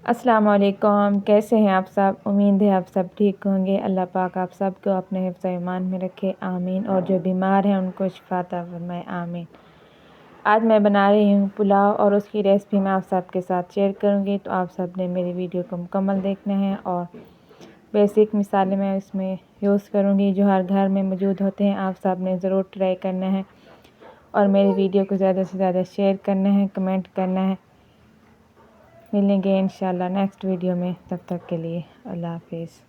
अस्सलाम वालेकुम, कैसे हैं आप सब। उम्मीद है आप सब ठीक होंगे। अल्लाह पाक आप सब को अपने हिफ्ज़ ईमान में रखे, आमीन। और जो बीमार हैं उनको शिफ़ा अता फरमाए, आमीन। आज मैं बना रही हूँ पुलाव और उसकी रेसिपी मैं आप सब के साथ शेयर करूँगी। तो आप सब ने मेरी वीडियो को मुकम्मल देखना है। और बेसिक मिसालें मैं इसमें यूज़ करूँगी जो हर घर में मौजूद होते हैं। आप सब ने ज़रूर ट्राई करना है और मेरी वीडियो को ज़्यादा से ज़्यादा शेयर करना है, कमेंट करना है। मिलेंगे इंशाल्लाह नेक्स्ट वीडियो में, तब तक के लिए अल्लाह हाफिज़।